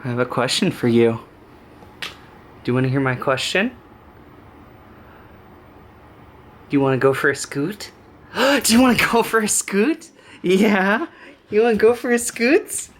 I have a question for you. Do you want to hear my question? Do you want to go for a scoot? Do you want to go for a scoot? Yeah? You want to go for a scoot?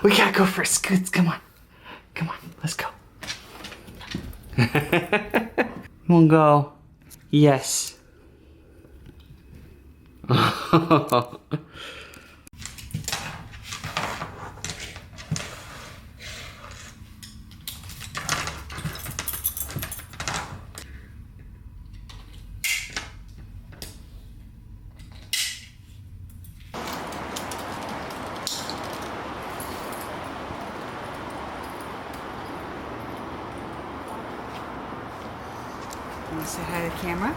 We gotta go for a scoot. Come on. Come on, let's go. You want to go? Yes. Want to say hi to the camera?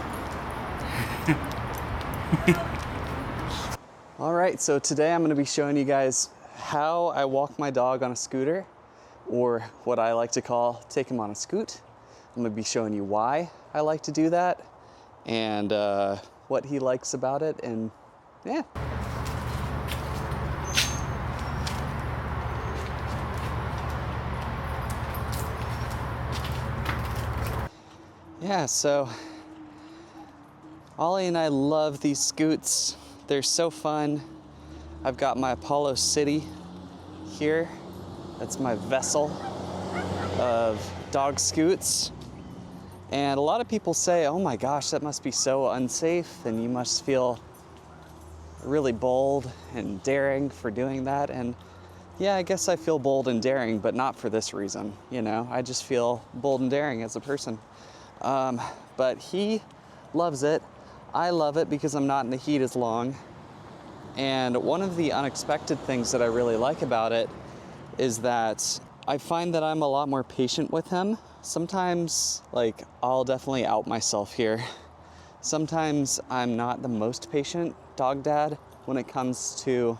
All right, so today I'm going to be showing you guys how I walk my dog on a scooter, or what I like to call take him on a scoot. I'm going to be showing you why I like to do that, and what he likes about it, and yeah. Yeah, so Ollie and I love these scoots. They're so fun. I've got my Apollo City here. That's my vessel of dog scoots. And a lot of people say, oh my gosh, that must be so unsafe, and you must feel really bold and daring for doing that. And yeah, I guess I feel bold and daring, but not for this reason, you know? I just feel bold and daring as a person. But he loves it. I love it because I'm not in the heat as long. And one of the unexpected things that I really like about it is that I find that I'm a lot more patient with him. Sometimes, like, I'll definitely out myself here. Sometimes I'm not the most patient dog dad when it comes to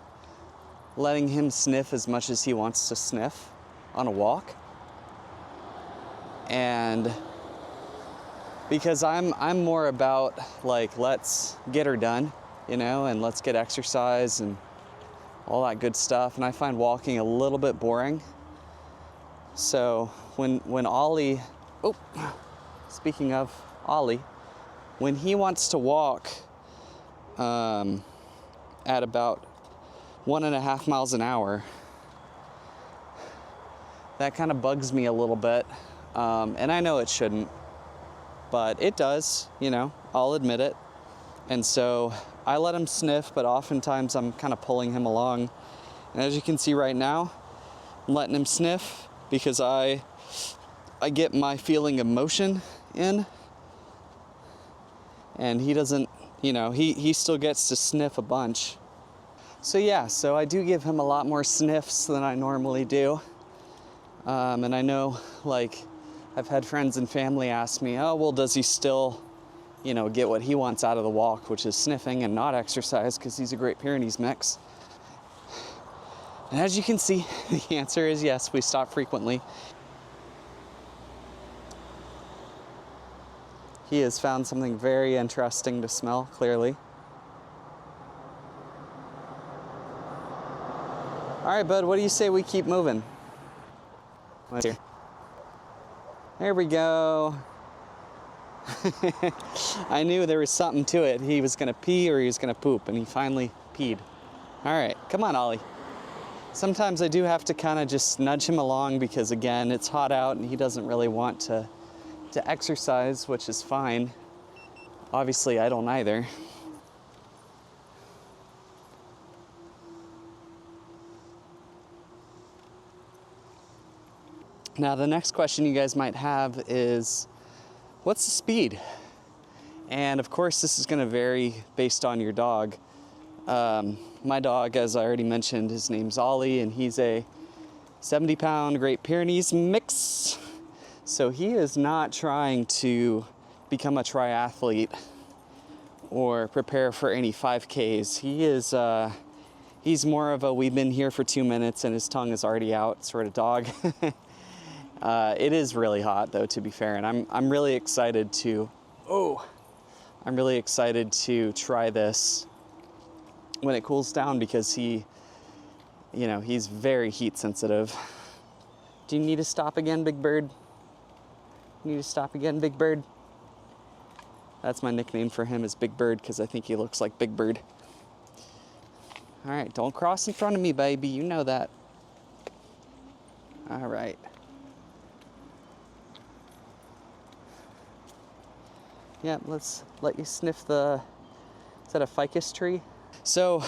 letting him sniff as much as he wants to sniff on a walk. And because I'm more about, like, let's get her done, you know, and let's get exercise and all that good stuff. And I find walking a little bit boring. So when Ollie, oh, speaking of Ollie, when he wants to walk at about 1.5 miles an hour, that kind of bugs me a little bit. And I know it shouldn't, but it does, you know, I'll admit it. And so I let him sniff, but oftentimes I'm kind of pulling him along. And as you can see right now, I'm letting him sniff because I get my feeling of motion in. And he doesn't, you know, he still gets to sniff a bunch. So yeah, so I do give him a lot more sniffs than I normally do. And I know, like, I've had friends and family ask me, oh, well, does he still, you know, get what he wants out of the walk, which is sniffing and not exercise, because he's a Great Pyrenees mix. And as you can see, the answer is yes, we stop frequently. He has found something very interesting to smell, clearly. All right, bud, what do you say we keep moving? Let's hear. There we go. I knew there was something to it. He was gonna pee or he was gonna poop, and he finally peed. All right, come on, Ollie. Sometimes I do have to kind of just nudge him along because, again, it's hot out and he doesn't really want to exercise, which is fine. Obviously, I don't either. Now, the next question you guys might have is, what's the speed? And of course, this is going to vary based on your dog. My dog, as I already mentioned, his name's Ollie, and he's a 70-pound Great Pyrenees mix. So he is not trying to become a triathlete or prepare for any 5Ks. He is, he's more of a, we've been here for 2 minutes and his tongue is already out sort of dog. It is really hot, though, to be fair, and I'm really excited to, I'm really excited to try this when it cools down, because he, you know, he's very heat sensitive. Do you need to stop again, Big Bird? You need to stop again, Big Bird? That's my nickname for him, is Big Bird, because I think he looks like Big Bird. All right, don't cross in front of me, baby. You know that. All right. Yeah, let's let you sniff the, is that a ficus tree? So,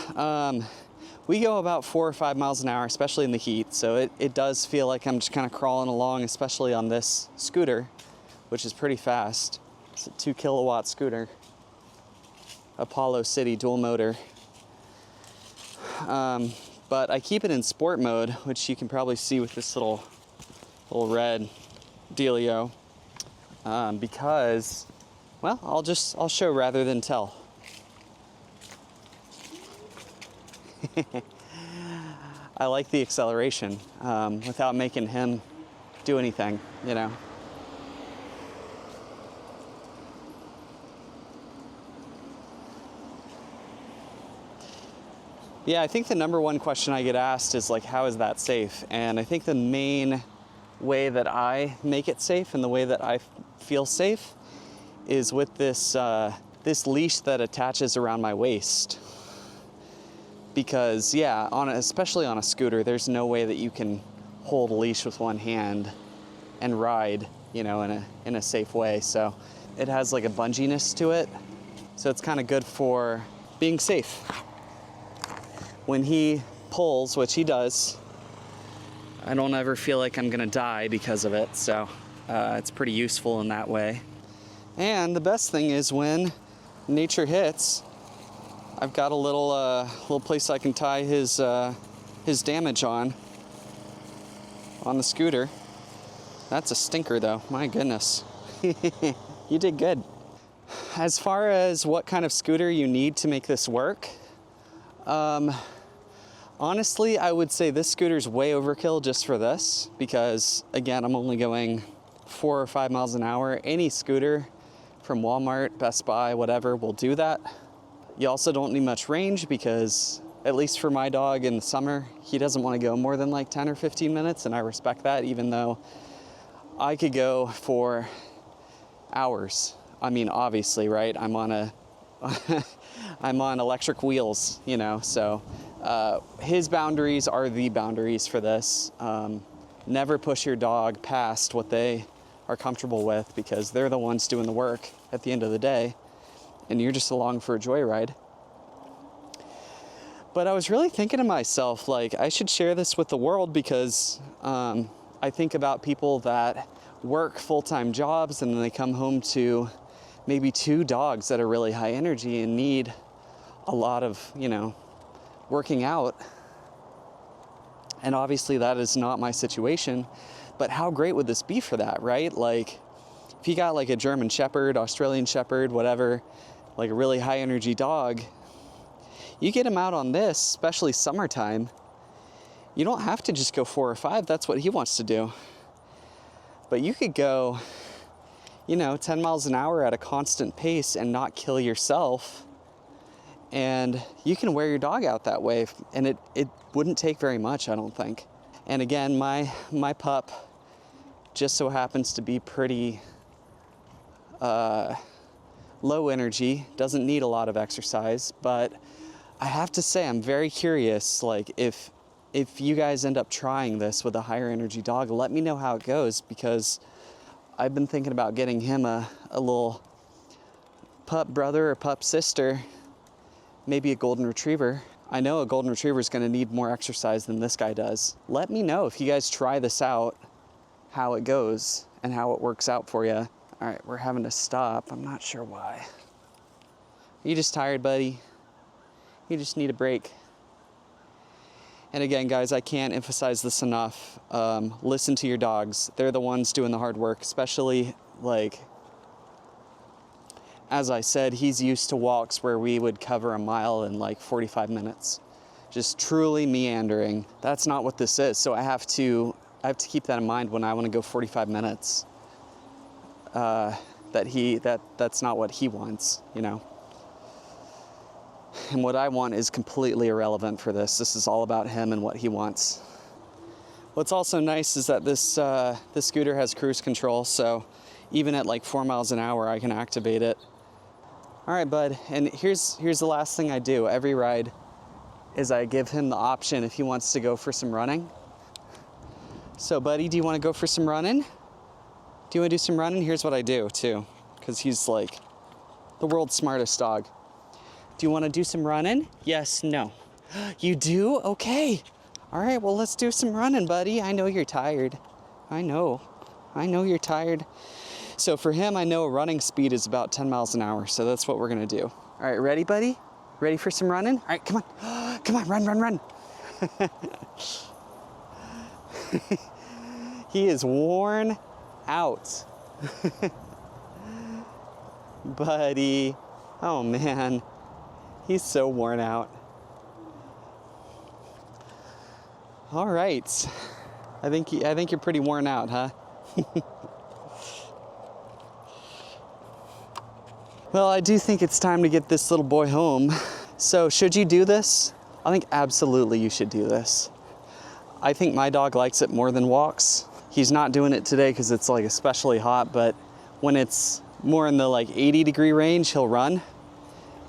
we go about 4 or 5 miles an hour, especially in the heat. So it does feel like I'm just kind of crawling along, especially on this scooter, which is pretty fast. It's a 2 kilowatt scooter, Apollo City dual motor. But I keep it in sport mode, which you can probably see with this little red dealio, because, well, I'll show rather than tell. I like the acceleration, without making him do anything, you know. Yeah, I think the number one question I get asked is like, how is that safe? And I think the main way that I make it safe and the way that I feel safe is with this this leash that attaches around my waist. Because yeah, especially on a scooter, there's no way that you can hold a leash with one hand and ride, you know, in a safe way. So it has like a bunginess to it. So it's kind of good for being safe. When he pulls, which he does, I don't ever feel like I'm gonna die because of it. So it's pretty useful in that way. And the best thing is when nature hits, I've got a little place I can tie his damage on the scooter. That's a stinker though, my goodness. You did good. As far as what kind of scooter you need to make this work, honestly, I would say this scooter's way overkill just for this, because again, I'm only going 4 or 5 miles an hour. Any scooter from Walmart, Best Buy, whatever, will do that. You also don't need much range because, at least for my dog in the summer, he doesn't want to go more than like 10 or 15 minutes, and I respect that, even though I could go for hours. I mean, obviously, right? I'm on electric wheels, you know, so his boundaries are the boundaries for this. Never push your dog past what they are comfortable with, because they're the ones doing the work at the end of the day, and you're just along for a joyride. But I was really thinking to myself, like, I should share this with the world, because I think about people that work full-time jobs and then they come home to maybe 2 dogs that are really high energy and need a lot of, you know, working out. And obviously that is not my situation, but how great would this be for that, right? Like, if you got like a German Shepherd, Australian Shepherd, whatever, like a really high energy dog, you get him out on this, especially summertime, you don't have to just go 4 or 5. That's what he wants to do. But you could go, you know, 10 miles an hour at a constant pace and not kill yourself. And you can wear your dog out that way. And it wouldn't take very much, I don't think. And again, my pup just so happens to be pretty low energy, doesn't need a lot of exercise, but I have to say I'm very curious, like if you guys end up trying this with a higher energy dog, let me know how it goes, because I've been thinking about getting him a little pup brother or pup sister, maybe a golden retriever. I know a golden retriever is going to need more exercise than this guy does. Let me know if you guys try this out, how it goes and how it works out for you. All right, we're having to stop. I'm not sure why. Are you just tired, buddy? You just need a break. And again, guys, I can't emphasize this enough. Listen to your dogs. They're the ones doing the hard work, especially, like, as I said, he's used to walks where we would cover a mile in like 45 minutes. Just truly meandering. That's not what this is. So I have to keep that in mind when I want to go 45 minutes. That's not what he wants, you know. And what I want is completely irrelevant for this. This is all about him and what he wants. What's also nice is that this scooter has cruise control, so even at like 4 miles an hour, I can activate it. All right, bud, and here's the last thing I do every ride is I give him the option if he wants to go for some running. So, buddy, do you want to go for some running? Do you want to do some running? Here's what I do, too, because he's like the world's smartest dog. Do you want to do some running? Yes, no. You do? Okay. All right, well, let's do some running, buddy. I know you're tired. I know you're tired. So for him, I know a running speed is about 10 miles an hour, so that's what we're gonna do. All right, ready, buddy? Ready for some running? All right, come on. Come on, run. He is worn out. Buddy. Oh, man. He's so worn out. All right. I think you're pretty worn out, huh? Well, I do think it's time to get this little boy home. So should you do this? I think absolutely you should do this. I think my dog likes it more than walks. He's not doing it today because it's like especially hot, but when it's more in the like 80-degree range, he'll run.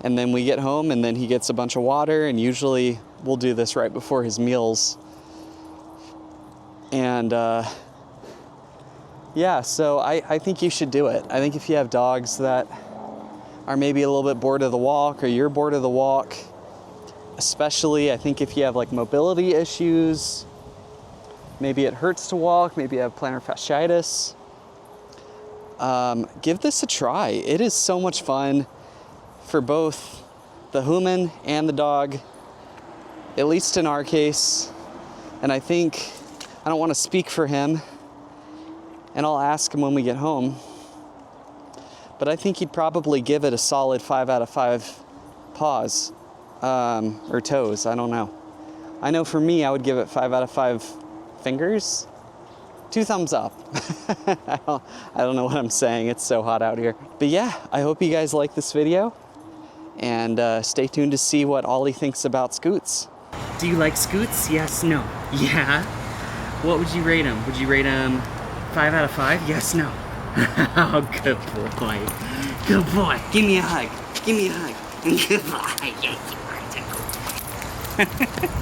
And then we get home and then he gets a bunch of water, and usually we'll do this right before his meals. And yeah, so I think you should do it. I think if you have dogs that are maybe a little bit bored of the walk, or you're bored of the walk, especially I think if you have like mobility issues, maybe it hurts to walk, maybe you have plantar fasciitis, give this a try. It is so much fun for both the human and the dog, at least in our case. And I think, I don't want to speak for him, and I'll ask him when we get home, but I think he'd probably give it a solid 5 out of 5 paws, or toes, I don't know. I know for me, I would give it 5 out of 5 fingers. 2 thumbs up. I don't know what I'm saying, it's so hot out here. But yeah, I hope you guys like this video, and stay tuned to see what Ollie thinks about scoots. Do you like scoots? Yes, no. Yeah? What would you rate them? Would you rate them 5 out of 5? Yes, no. Oh, good boy. Good boy. Give me a hug. Give me a hug. Good boy. Yes, you are.